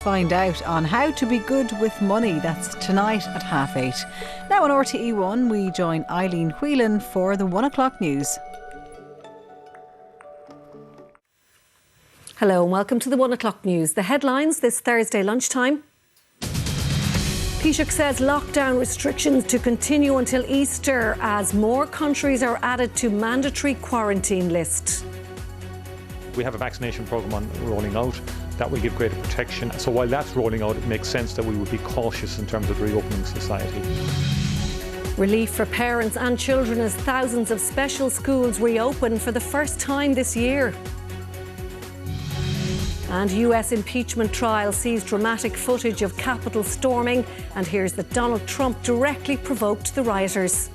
Find out on how to be good with money. That's tonight at 8:30. Now on RTE1, we join Eileen Whelan for the 1 o'clock news. Hello and welcome to the 1 o'clock news. The headlines this Thursday lunchtime. Taoiseach says lockdown restrictions to continue until Easter as more countries are added to mandatory quarantine list. We have a vaccination programme rolling out that will give greater protection. So while that's rolling out, it makes sense that we would be cautious in terms of reopening society. Relief for parents and children as thousands of special schools reopen for the first time this year. And US impeachment trial sees dramatic footage of Capitol storming, and here's that Donald Trump directly provoked the rioters.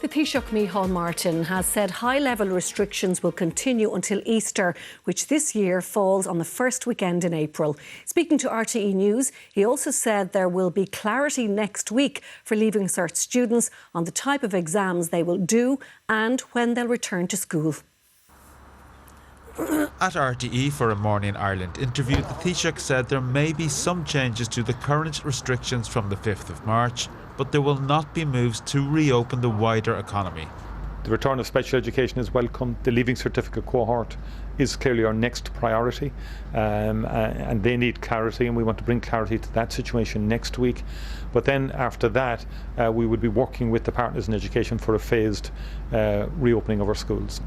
The Taoiseach Micheál Martin has said high-level restrictions will continue until Easter, which this year falls on the first weekend in April. Speaking to RTE News, he also said there will be clarity next week for Leaving Cert students on the type of exams they will do and when they'll return to school. At RTE for a Morning Ireland interview, the Taoiseach said there may be some changes to the current restrictions from the 5th of March, but there will not be moves to reopen the wider economy. The return of special education is welcome. The Leaving Certificate cohort is clearly our next priority, and they need clarity, and we want to bring clarity to that situation next week. But then after that, we would be working with the partners in education for a phased reopening of our schools.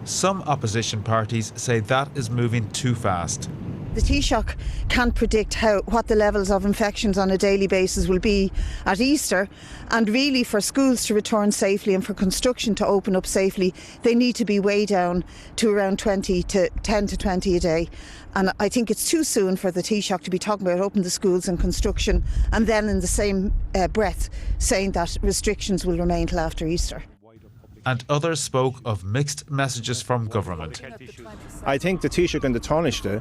Some opposition parties say that is moving too fast. The Taoiseach can't predict what the levels of infections on a daily basis will be at Easter, and really for schools to return safely and for construction to open up safely, they need to be way down to around 10 to 20 a day. And I think it's too soon for the Taoiseach to be talking about opening the schools and construction and then in the same breath saying that restrictions will remain till after Easter. And others spoke of mixed messages from government. I think the Taoiseach and the Taoiseach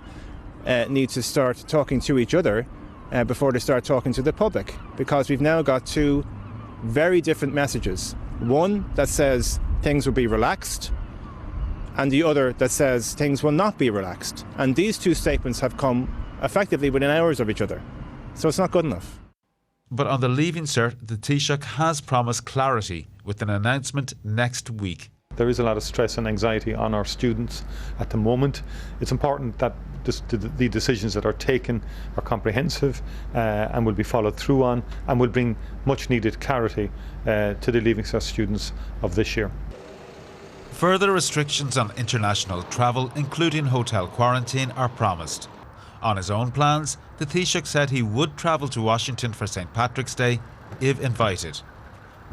need to start talking to each other before they start talking to the public, because we've now got two very different messages. One that says things will be relaxed, and the other that says things will not be relaxed. And these two statements have come effectively within hours of each other. So it's not good enough. But on the Leaving Cert, the Taoiseach has promised clarity with an announcement next week. There is a lot of stress and anxiety on our students at the moment. It's important that the decisions that are taken are comprehensive and will be followed through on, and will bring much needed clarity to the Leaving Cert students of this year. Further restrictions on international travel, including hotel quarantine, are promised. On his own plans, the Taoiseach said he would travel to Washington for St. Patrick's Day if invited.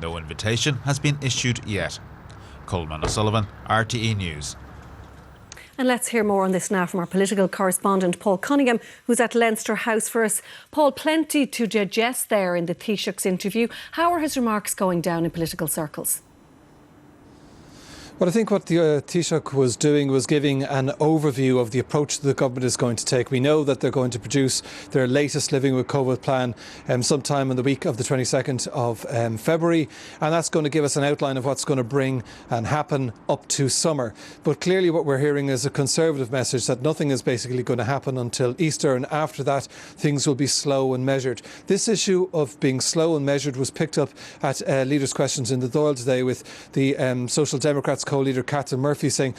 No invitation has been issued yet. Coleman O'Sullivan, RTE News. And let's hear more on this now from our political correspondent Paul Cunningham, who's at Leinster House for us. Paul, plenty to digest there in the Taoiseach's interview. How are his remarks going down in political circles? Well, I think what the Taoiseach was doing was giving an overview of the approach that the government is going to take. We know that they're going to produce their latest Living with COVID plan sometime in the week of the 22nd of February, and that's going to give us an outline of what's going to bring and happen up to summer. But clearly what we're hearing is a Conservative message that nothing is basically going to happen until Easter, and after that things will be slow and measured. This issue of being slow and measured was picked up at Leaders' Questions in the Dáil today, with the Social Democrats co-leader Catherine Murphy saying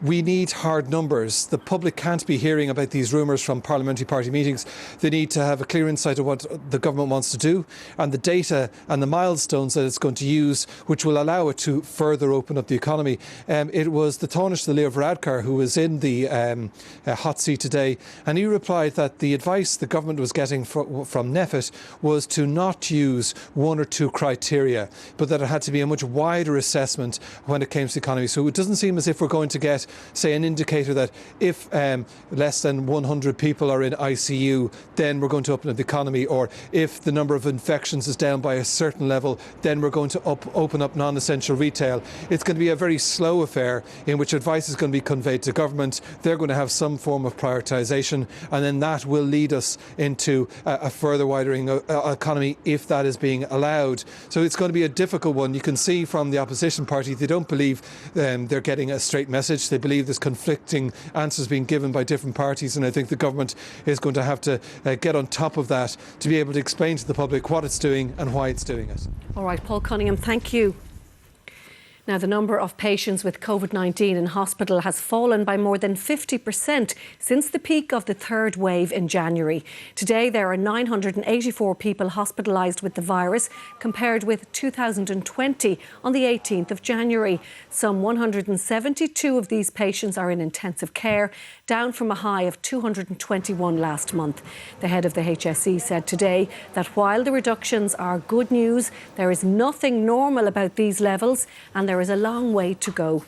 we need hard numbers. The public can't be hearing about these rumours from parliamentary party meetings. They need to have a clear insight of what the government wants to do and the data and the milestones that it's going to use, which will allow it to further open up the economy. It was the Taoiseach, the Leo Varadkar, who was in the hot seat today, and he replied that the advice the government was getting from NEFIT was to not use one or two criteria, but that it had to be a much wider assessment when it came to the economy. So it doesn't seem as if we're going to get say, an indicator that if less than 100 people are in ICU, then we're going to open up the economy, or if the number of infections is down by a certain level, then we're going to open up non-essential retail. It's going to be a very slow affair in which advice is going to be conveyed to government. They're going to have some form of prioritisation, and then that will lead us into a further widening economy if that is being allowed. So it's going to be a difficult one. You can see from the opposition party they don't believe they're getting a straight message. They believe there's conflicting answers being given by different parties, and I think the government is going to have to get on top of that to be able to explain to the public what it's doing and why it's doing it. All right, Paul Cunningham, thank you. Now, the number of patients with COVID-19 in hospital has fallen by more than 50% since the peak of the third wave in January. Today, there are 984 people hospitalised with the virus, compared with 2,020 on the 18th of January. Some 172 of these patients are in intensive care, down from a high of 221 last month. The head of the HSE said today that while the reductions are good news, there is nothing normal about these levels, and there is a long way to go.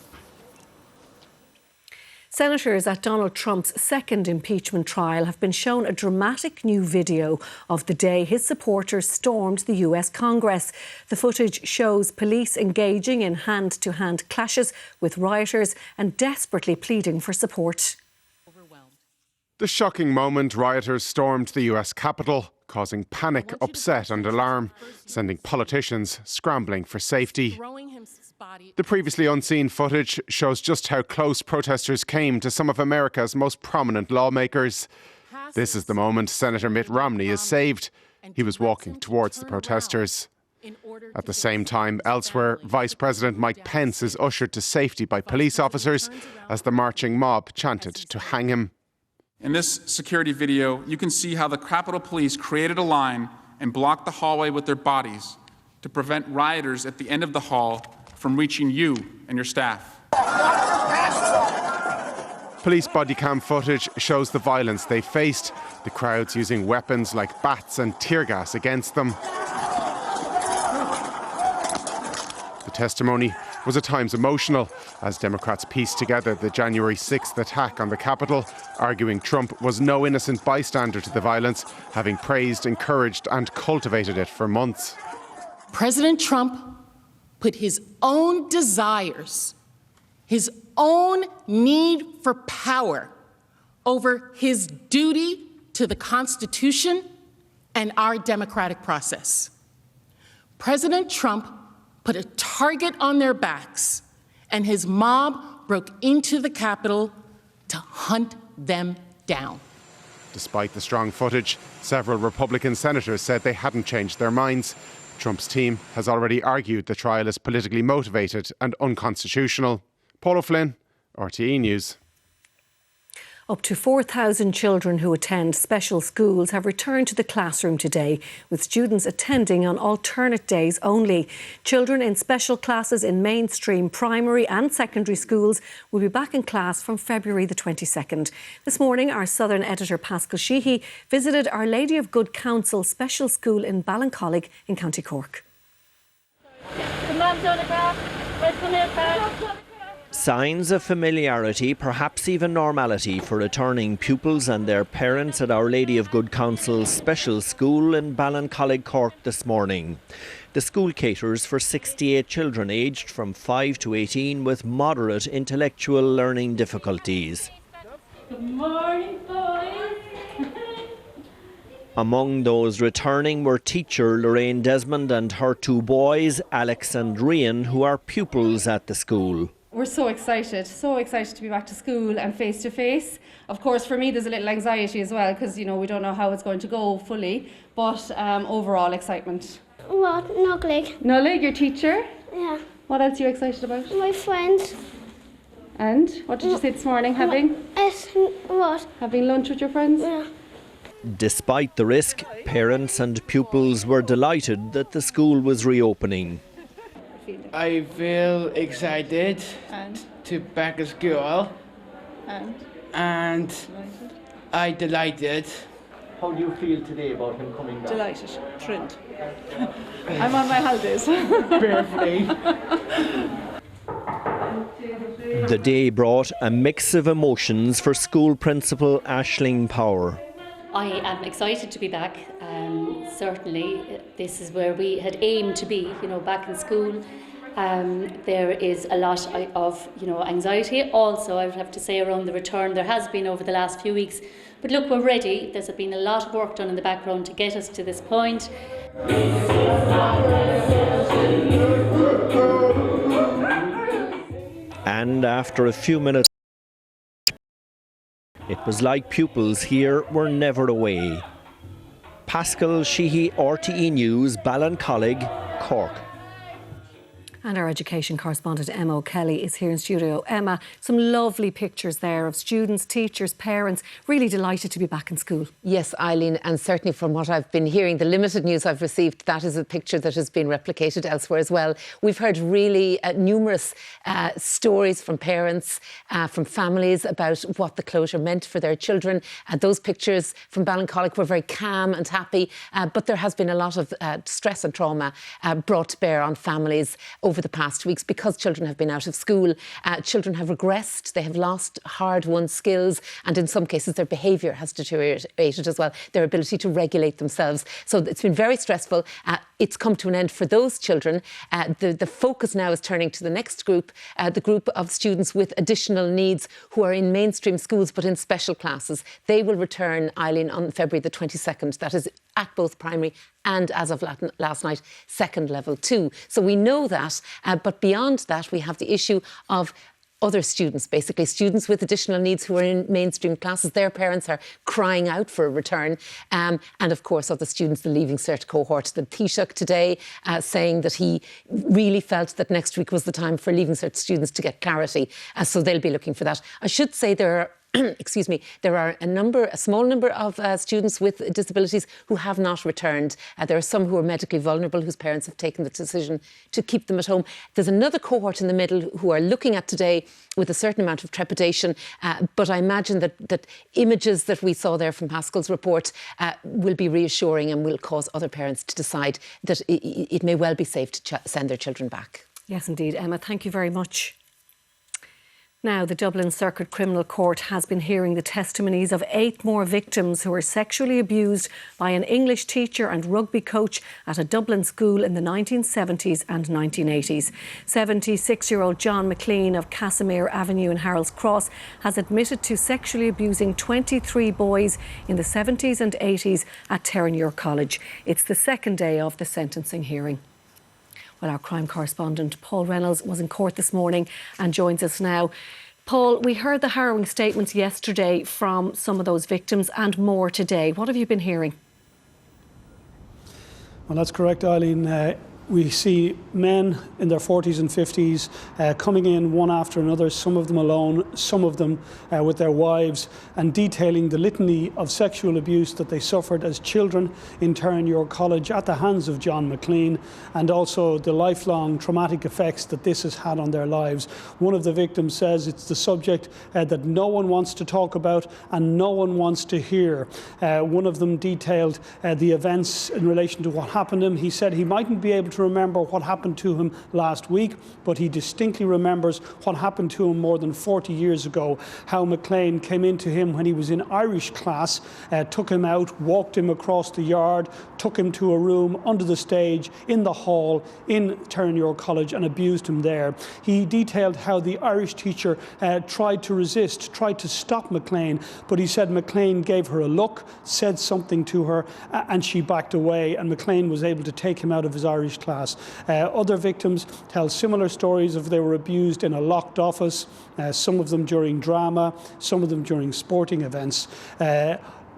Senators at Donald Trump's second impeachment trial have been shown a dramatic new video of the day his supporters stormed the US Congress. The footage shows police engaging in hand-to-hand clashes with rioters and desperately pleading for support. The shocking moment, rioters stormed the US Capitol, causing panic, upset and alarm, sending politicians scrambling for safety. The previously unseen footage shows just how close protesters came to some of America's most prominent lawmakers. This is the moment Senator Mitt Romney is saved. He was walking towards the protesters. At the same time, elsewhere, Vice President Mike Pence is ushered to safety by police officers as the marching mob chanted to hang him. In this security video, you can see how the Capitol Police created a line and blocked the hallway with their bodies to prevent rioters at the end of the hall from reaching you and your staff. Police body cam footage shows the violence they faced, the crowds using weapons like bats and tear gas against them. The testimony was at times emotional as Democrats pieced together the January 6th attack on the Capitol, arguing Trump was no innocent bystander to the violence, having praised, encouraged and cultivated it for months. President Trump put his own desires, his own need for power over his duty to the Constitution and our democratic process. President Trump put a target on their backs, and his mob broke into the Capitol to hunt them down. Despite the strong footage, several Republican senators said they hadn't changed their minds. Trump's team has already argued the trial is politically motivated and unconstitutional. Paul O'Flynn, RTE News. Up to 4,000 children who attend special schools have returned to the classroom today, with students attending on alternate days only. Children in special classes in mainstream primary and secondary schools will be back in class from February the 22nd. This morning, our Southern editor Pascal Sheehy visited Our Lady of Good Counsel Special School in Ballincollig in County Cork. Signs of familiarity, perhaps even normality, for returning pupils and their parents at Our Lady of Good Counsel's Special School in Ballincollig, Cork this morning. The school caters for 68 children aged from 5 to 18 with moderate intellectual learning difficulties. Good morning, boys. Among those returning were teacher Lorraine Desmond and her two boys, Alex and Rian, who are pupils at the school. We're so excited to be back to school and face to face. Of course, for me, there's a little anxiety as well because, you know, we don't know how it's going to go fully, but overall excitement. What? Noglig. Noglig, your teacher? Yeah. What else are you excited about? My friends. And what did you say this morning? What? Having lunch with your friends? Yeah. Despite the risk, parents and pupils were delighted that the school was reopening. I feel excited to back at school and I delighted. How do you feel today about him coming back? Delighted, thrilled. I'm on my holidays. Prayerfully. The day brought a mix of emotions for school principal Aisling Power. I am excited to be back. Certainly, this is where we had aimed to be, back in school. There is a lot of, anxiety. Also, I would have to say around the return, there has been over the last few weeks. But look, we're ready. There's been a lot of work done in the background to get us to this point. And after a few minutes, it was like pupils here were never away. Pascal Sheehy, RTE News, Ballincollig, Cork. And our education correspondent Emma O'Kelly is here in studio. Emma, some lovely pictures there of students, teachers, parents, really delighted to be back in school. Yes, Eileen, and certainly from what I've been hearing, the limited news I've received, that is a picture that has been replicated elsewhere as well. We've heard really numerous stories from parents, from families about what the closure meant for their children. Those pictures from Ballincollig were very calm and happy, but there has been a lot of stress and trauma brought to bear on families over the past weeks because children have been out of school. Children have regressed, they have lost hard-won skills, and in some cases their behaviour has deteriorated as well, their ability to regulate themselves. So it's been very stressful. It's come to an end for those children. The focus now is turning to the next group, the group of students with additional needs who are in mainstream schools but in special classes. They will return, Eileen, on February the 22nd. That is at both primary and, as of last night, second level too. So we know that, but beyond that we have the issue of other students, basically students with additional needs who are in mainstream classes. Their parents are crying out for a return. And of course, other students, the Leaving Cert cohort. The Taoiseach today saying that he really felt that next week was the time for Leaving Cert students to get clarity. So they'll be looking for that. I should say there are excuse me, there are a small number of students with disabilities who have not returned. There are some who are medically vulnerable whose parents have taken the decision to keep them at home. There's another cohort in the middle who are looking at today with a certain amount of trepidation, but I imagine that images that we saw there from Pascal's report will be reassuring and will cause other parents to decide that it may well be safe to send their children back. Yes, indeed. Emma, thank you very much. Now, the Dublin Circuit Criminal Court has been hearing the testimonies of 8 more victims who were sexually abused by an English teacher and rugby coach at a Dublin school in the 1970s and 1980s. 76-year-old John McLean of Casimir Avenue in Harold's Cross has admitted to sexually abusing 23 boys in the 70s and 80s at Terenure College. It's the second day of the sentencing hearing. Well, our crime correspondent Paul Reynolds was in court this morning and joins us now. Paul, we heard the harrowing statements yesterday from some of those victims and more today. What have you been hearing? Well, that's correct, Eileen. We see men in their 40s and 50s coming in one after another, some of them alone, some of them with their wives, and detailing the litany of sexual abuse that they suffered as children in Terenure College at the hands of John McLean, and also the lifelong traumatic effects that this has had on their lives. One of the victims says it's the subject that no one wants to talk about and no one wants to hear. One of them detailed the events in relation to what happened to him. He said he mightn't be able to remember what happened to him last week, but he distinctly remembers what happened to him more than 40 years ago, how McLean came into him when he was in Irish class, took him out, walked him across the yard, took him to a room under the stage in the hall in Terenure College and abused him there. He detailed how the Irish teacher tried to resist, tried to stop McLean, but he said McLean gave her a look, said something to her, and she backed away, and McLean was able to take him out of his Irish class. Other victims tell similar stories of they were abused in a locked office, some of them during drama, some of them during sporting events.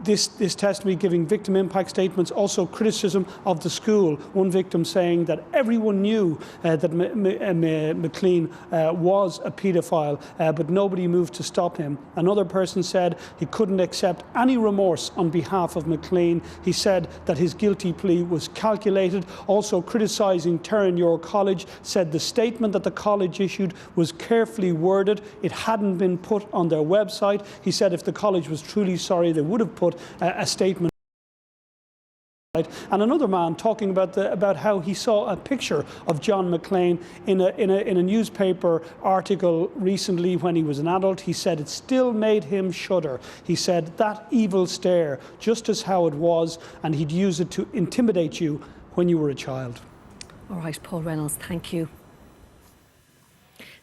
This testimony giving victim impact statements, also criticism of the school. One victim saying that everyone knew that McLean was a paedophile, but nobody moved to stop him. Another person said he couldn't accept any remorse on behalf of McLean. He said that his guilty plea was calculated. Also criticising Terenure College, said the statement that the college issued was carefully worded. It hadn't been put on their website. He said if the college was truly sorry, they would have put a statement And another man talking about how he saw a picture of John McClane in a newspaper article recently when he was an adult. He said it still made him shudder. He said that evil stare, just as how it was, and he'd use it to intimidate you when you were a child. All right, Paul Reynolds, thank you.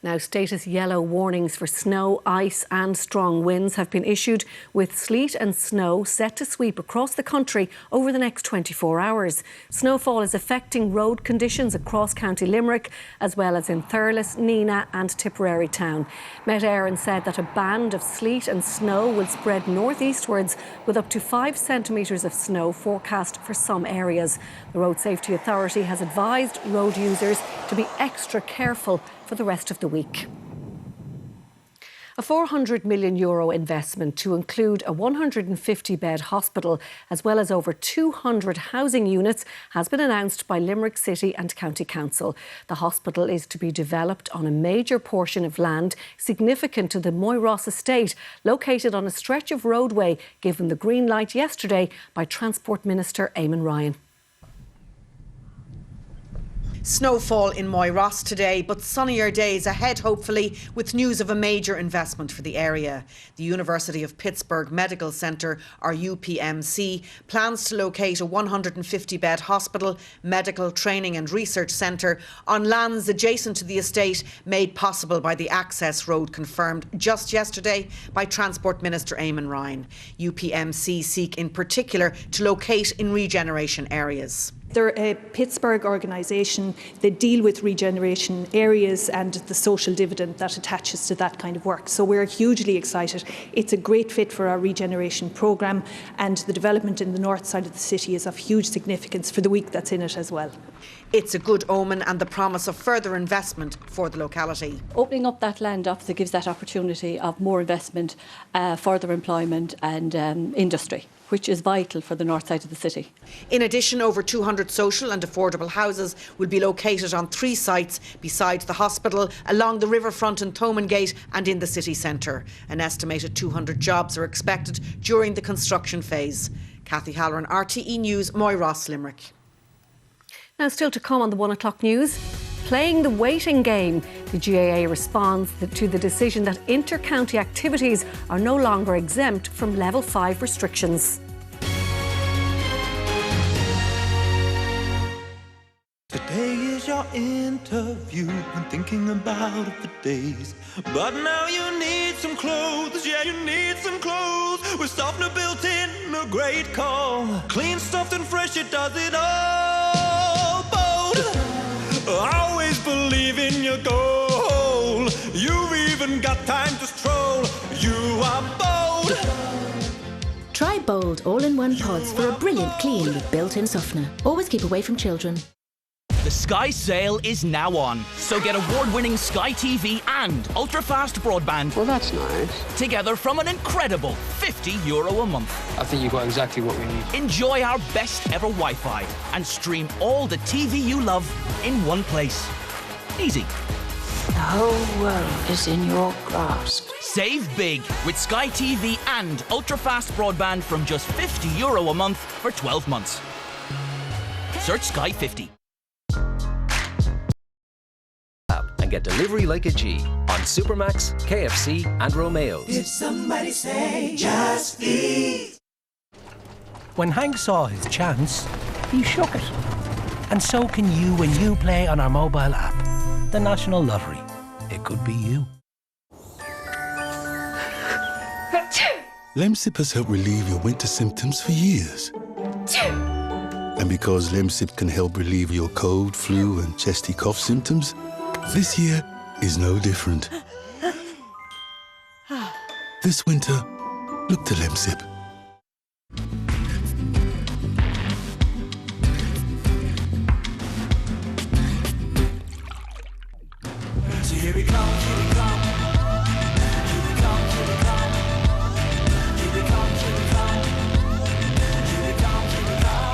Now, status yellow warnings for snow, ice and strong winds have been issued, with sleet and snow set to sweep across the country over the next 24 hours. Snowfall is affecting road conditions across County Limerick, as well as in Thurles, Neenah and Tipperary town. Met Éireann said that a band of sleet and snow will spread northeastwards, with up to 5 centimetres of snow forecast for some areas. The Road Safety Authority has advised road users to be extra careful for the rest of the week. A €400 million investment to include a 150-bed hospital as well as over 200 housing units has been announced by Limerick City and County Council. The hospital is to be developed on a major portion of land significant to the Moyross estate, located on a stretch of roadway given the green light yesterday by Transport Minister Eamon Ryan. Snowfall in Moyross today, but sunnier days ahead, hopefully, with news of a major investment for the area. The University of Pittsburgh Medical Centre, or UPMC, plans to locate a 150-bed hospital, medical training and research centre on lands adjacent to the estate, made possible by the access road confirmed just yesterday by Transport Minister Eamon Ryan. UPMC seek in particular to locate in regeneration areas. They're a Pittsburgh organisation. They deal with regeneration areas and the social dividend that attaches to that kind of work. So we're hugely excited. It's a great fit for our regeneration programme, and the development in the north side of the city is of huge significance for the week that's in it as well. It's a good omen and the promise of further investment for the locality. Opening up that land obviously gives that opportunity of more investment, further employment and industry, which is vital for the north side of the city. In addition, over 200 social and affordable houses will be located on 3 sites besides the hospital, along the riverfront in Thomond Gate and in the city centre. An estimated 200 jobs are expected during the construction phase. Cathy Halloran, RTE News, Moyross, Limerick. Now, still to come on the 1 o'clock news. Playing the waiting game, the GAA responds to the decision that inter-county activities are no longer exempt from level 5 restrictions. Today is your interview. I'm thinking about it for days. But now you need some clothes. Yeah, you need some clothes. With softener built in, a great call. Clean, stuffed and fresh, it does it all. Bold. Always believe in your goal. You've even got time to stroll. You are bold. Try Bold all-in-one pods for a brilliant clean with built-in softener. Always keep away from children. The Sky sale is now on, so get award-winning Sky TV and ultra-fast broadband. Well, that's nice. Together from an incredible €50 a month. I think you've got exactly what we need. Enjoy our best ever Wi-Fi and stream all the TV you love in one place. Easy. The whole world is in your grasp. Save big with Sky TV and ultra-fast broadband from just €50 a month for 12 months. Search Sky 50. And get delivery like a G on Supermax, KFC and Romeo's. Did somebody say just eat? When Hank saw his chance, he shook it. And so can you when you play on our mobile app. The National Lottery. It could be you. Lemsip has helped relieve your winter symptoms for years. And because Lemsip can help relieve your cold, flu and chesty cough symptoms, this year is no different. This winter, look to Lemsip. So here we come, here we come. Here we come, here we come. Here we come, here we come. Here we come, here we come.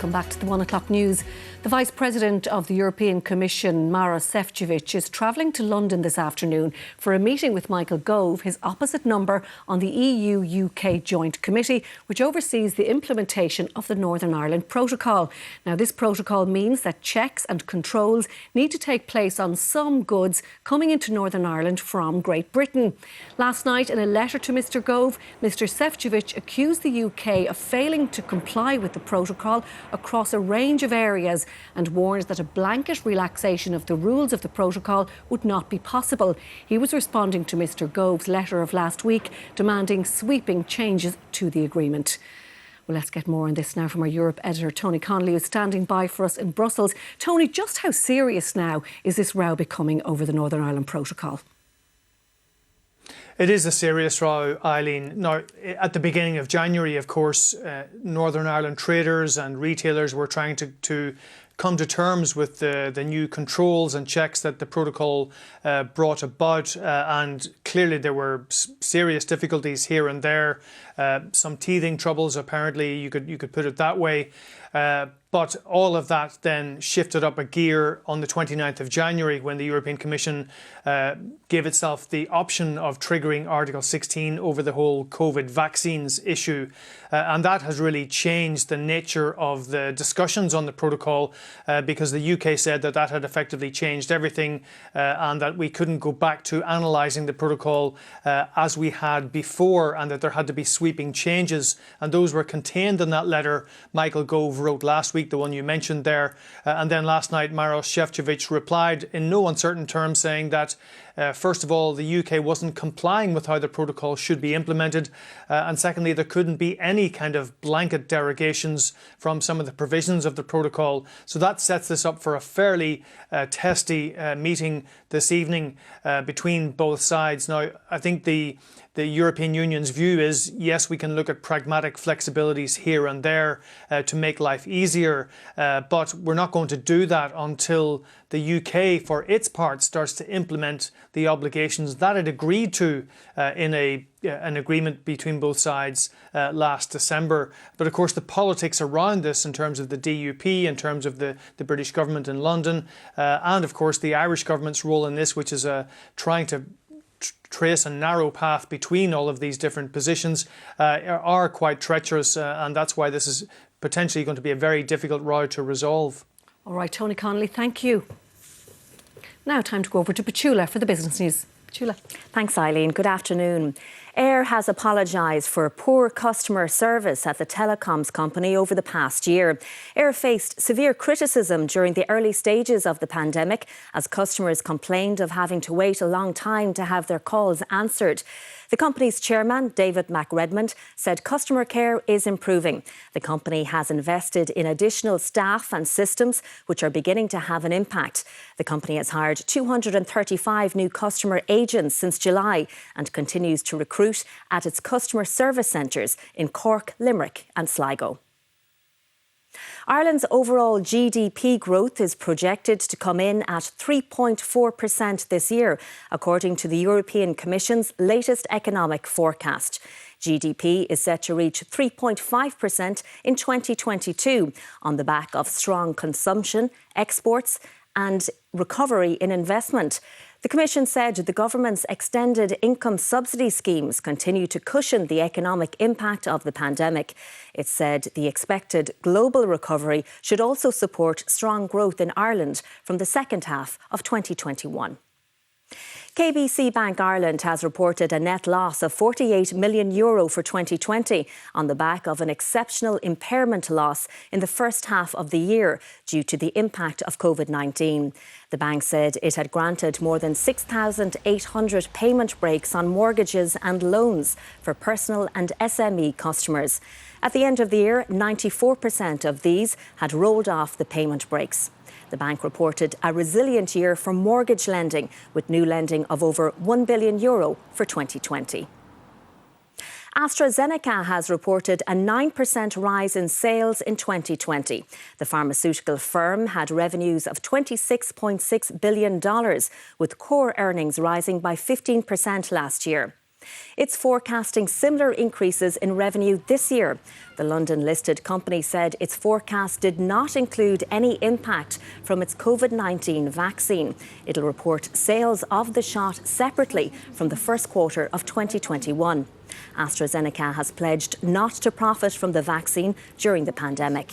Welcome back to the 1 o'clock news. The Vice President of the European Commission, Maros Šefčovič, is travelling to London this afternoon for a meeting with Michael Gove, his opposite number on the EU-UK Joint Committee, which oversees the implementation of the Northern Ireland Protocol. Now, this protocol means that checks and controls need to take place on some goods coming into Northern Ireland from Great Britain. Last night, in a letter to Mr Gove, Mr Šefčovič accused the UK of failing to comply with the protocol across a range of areas and warned that a blanket relaxation of the rules of the protocol would not be possible. He was responding to Mr Gove's letter of last week, demanding sweeping changes to the agreement. Well, let's get more on this now from our Europe editor, Tony Connolly, who's standing by for us in Brussels. Tony, just how serious now is this row becoming over the Northern Ireland Protocol? It is a serious row, Eileen. Now, at the beginning of January, of course, Northern Ireland traders and retailers were trying to come to terms with the new controls and checks that the protocol brought about, and clearly there were serious difficulties here and there, some teething troubles apparently, you could put it that way. But all of that then shifted up a gear on the 29th of January when the European Commission gave itself the option of triggering Article 16 over the whole COVID vaccines issue. And that has really changed the nature of the discussions on the protocol because the UK said that had effectively changed everything and that we couldn't go back to analysing the protocol as we had before, and that there had to be sweeping changes. And those were contained in that letter Michael Gove wrote last week, the one you mentioned there. And then last night, Maros Šefčovič replied in no uncertain terms saying that, first of all, the UK wasn't complying with how the protocol should be implemented. And secondly, there couldn't be any kind of blanket derogations from some of the provisions of the protocol. So that sets this up for a fairly testy meeting this evening between both sides. Now, I think the European Union's view is, yes, we can look at pragmatic flexibilities here and there to make life easier, but we're not going to do that until the UK, for its part, starts to implement the obligations that it agreed to in an agreement between both sides last December. But of course, the politics around this in terms of the DUP, in terms of the British government in London, and of course the Irish government's role in this, which is trying to trace a narrow path between all of these different positions, are quite treacherous, and that's why this is potentially going to be a very difficult row to resolve. All right, Tony Connolly, thank you. Now time to go over to Petula for the business news. Petula. Thanks, Eileen. Good afternoon. Eir has apologised for poor customer service at the telecoms company over the past year. Eir faced severe criticism during the early stages of the pandemic as customers complained of having to wait a long time to have their calls answered. The company's chairman, David McRedmond, said customer care is improving. The company has invested in additional staff and systems which are beginning to have an impact. The company has hired 235 new customer agents since July and continues to recruit at its customer service centres in Cork, Limerick and Sligo. Ireland's overall GDP growth is projected to come in at 3.4% this year, according to the European Commission's latest economic forecast. GDP is set to reach 3.5% in 2022 on the back of strong consumption, exports and recovery in investment. The Commission said the government's extended income subsidy schemes continue to cushion the economic impact of the pandemic. It said the expected global recovery should also support strong growth in Ireland from the second half of 2021. KBC Bank Ireland has reported a net loss of €48 million for 2020 on the back of an exceptional impairment loss in the first half of the year due to the impact of COVID-19. The bank said it had granted more than 6,800 payment breaks on mortgages and loans for personal and SME customers. At the end of the year, 94% of these had rolled off the payment breaks. The bank reported a resilient year for mortgage lending, with new lending of over €1 billion for 2020. AstraZeneca has reported a 9% rise in sales in 2020. The pharmaceutical firm had revenues of $26.6 billion, with core earnings rising by 15% last year. It's forecasting similar increases in revenue this year. The London-listed company said its forecast did not include any impact from its COVID-19 vaccine. It'll report sales of the shot separately from the first quarter of 2021. AstraZeneca has pledged not to profit from the vaccine during the pandemic.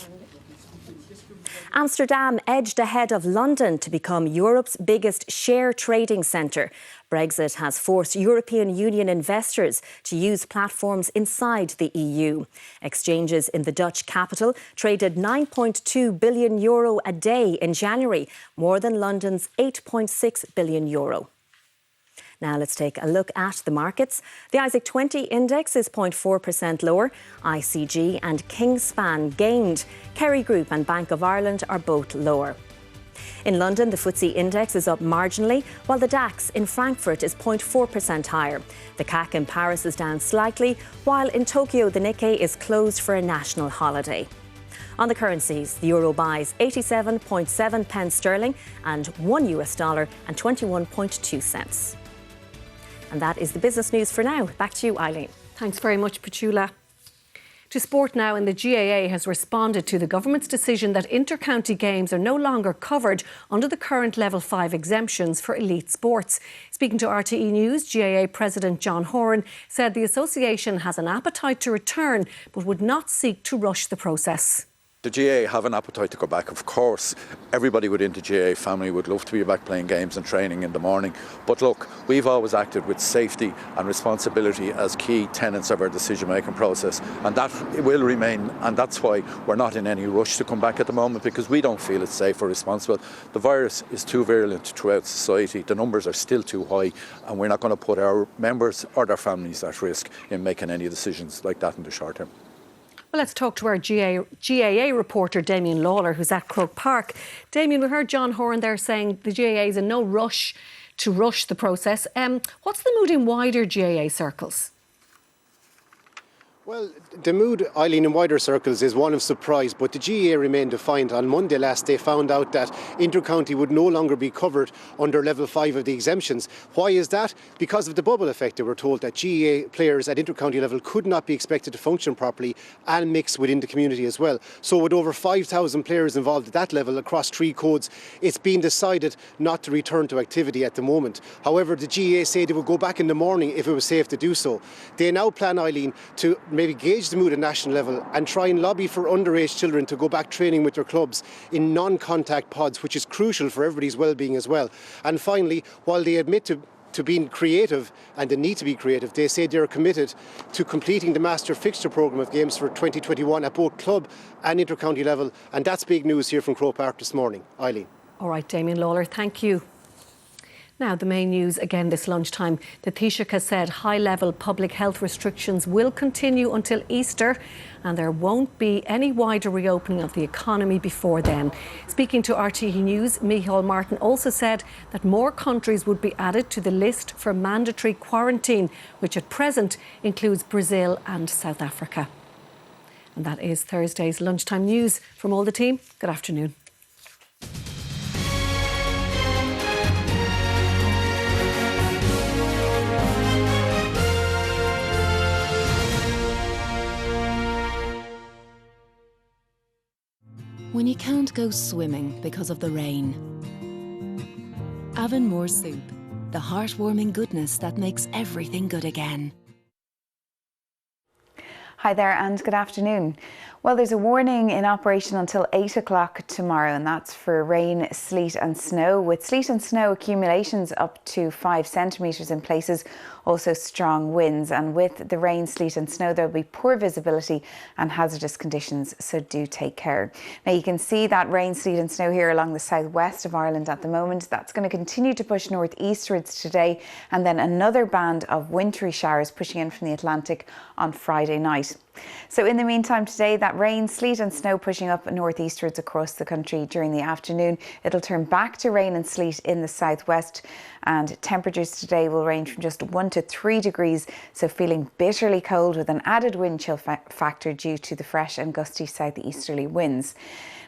Amsterdam edged ahead of London to become Europe's biggest share trading centre. Brexit has forced European Union investors to use platforms inside the EU. Exchanges in the Dutch capital traded €9.2 billion a day in January, more than London's €8.6 billion. Now let's take a look at the markets. The ISIC 20 index is 0.4% lower. ICG and Kingspan gained. Kerry Group and Bank of Ireland are both lower. In London, the FTSE index is up marginally, while the DAX in Frankfurt is 0.4% higher. The CAC in Paris is down slightly, while in Tokyo the Nikkei is closed for a national holiday. On the currencies, the euro buys 87.7 pence sterling and $1 and 21.2 cents. And that is the business news for now. Back to you, Eileen. Thanks very much, Petula. To sport now, and the GAA has responded to the government's decision that inter-county games are no longer covered under the current Level 5 exemptions for elite sports. Speaking to RTE News, GAA President John Horan said the association has an appetite to return but would not seek to rush the process. The GAA have an appetite to go back. Of course, everybody within the GAA family would love to be back playing games and training in the morning. But look, we've always acted with safety and responsibility as key tenets of our decision-making process. And that will remain. And that's why we're not in any rush to come back at the moment, because we don't feel it's safe or responsible. The virus is too virulent throughout society. The numbers are still too high. And we're not going to put our members or their families at risk in making any decisions like that in the short term. Well, let's talk to our GAA reporter, Damien Lawler, who's at Croke Park. Damien, we heard John Horan there saying the GAA is in no rush to rush the process. What's the mood in wider GAA circles? Well, the mood, Eileen, in wider circles is one of surprise, but the GAA remained defiant. On Monday last, they found out that inter-county would no longer be covered under Level 5 of the exemptions. Why is that? Because of the bubble effect. They were told that GAA players at inter-county level could not be expected to function properly and mix within the community as well. So with over 5,000 players involved at that level across 3 codes, it's been decided not to return to activity at the moment. However, the GAA say they would go back in the morning if it was safe to do so. They now plan, Eileen, to maybe gauge the mood at national level and try and lobby for underage children to go back training with their clubs in non-contact pods, which is crucial for everybody's well-being as well. And finally, while they admit to being creative and the need to be creative, they say they're committed to completing the master fixture programme of games for 2021 at both club and inter-county level, and that's big news here from Croke Park this morning. Eileen. All right, Damien Lawler, thank you. Now, the main news again this lunchtime. The Taoiseach has said high-level public health restrictions will continue until Easter, and there won't be any wider reopening of the economy before then. Speaking to RTE News, Micheál Martin also said that more countries would be added to the list for mandatory quarantine, which at present includes Brazil and South Africa. And that is Thursday's lunchtime news. From all the team, good afternoon. When you can't go swimming because of the rain. Avonmore Soup, the heartwarming goodness that makes everything good again. Hi there and good afternoon. Well, there's a warning in operation until 8 o'clock tomorrow, and that's for rain, sleet and snow, with sleet and snow accumulations up to 5 centimetres in places, also strong winds. And with the rain, sleet and snow, there'll be poor visibility and hazardous conditions, so do take care. Now, you can see that rain, sleet and snow here along the southwest of Ireland at the moment. That's going to continue to push northeastwards today, and then another band of wintry showers pushing in from the Atlantic on Friday night. So in the meantime today, that rain, sleet and snow pushing up northeastwards across the country during the afternoon. It'll turn back to rain and sleet in the southwest, and temperatures today will range from just 1 to 3 degrees, so feeling bitterly cold with an added wind chill factor due to the fresh and gusty southeasterly winds.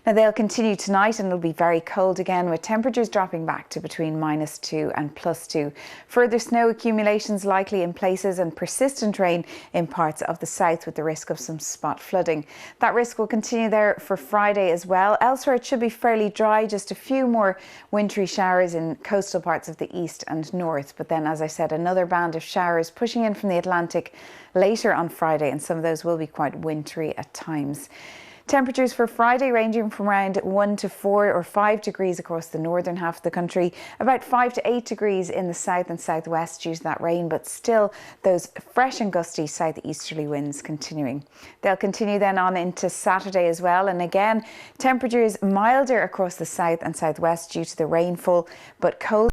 Now they'll continue tonight and it'll be very cold again, with temperatures dropping back to between -2 and +2. Further snow accumulations likely in places and persistent rain in parts of the south, with the risk of some spot flooding. That risk will continue there for Friday as well. Elsewhere it should be fairly dry, just a few more wintry showers in coastal parts of the east and north. But then, as I said, another band of showers pushing in from the Atlantic later on Friday, and some of those will be quite wintry at times. Temperatures for Friday ranging from around 1 to 4 or 5 degrees across the northern half of the country, about 5 to 8 degrees in the south and southwest due to that rain, but still those fresh and gusty southeasterly winds continuing. They'll continue then on into Saturday as well, and again temperatures milder across the south and southwest due to the rainfall, but cold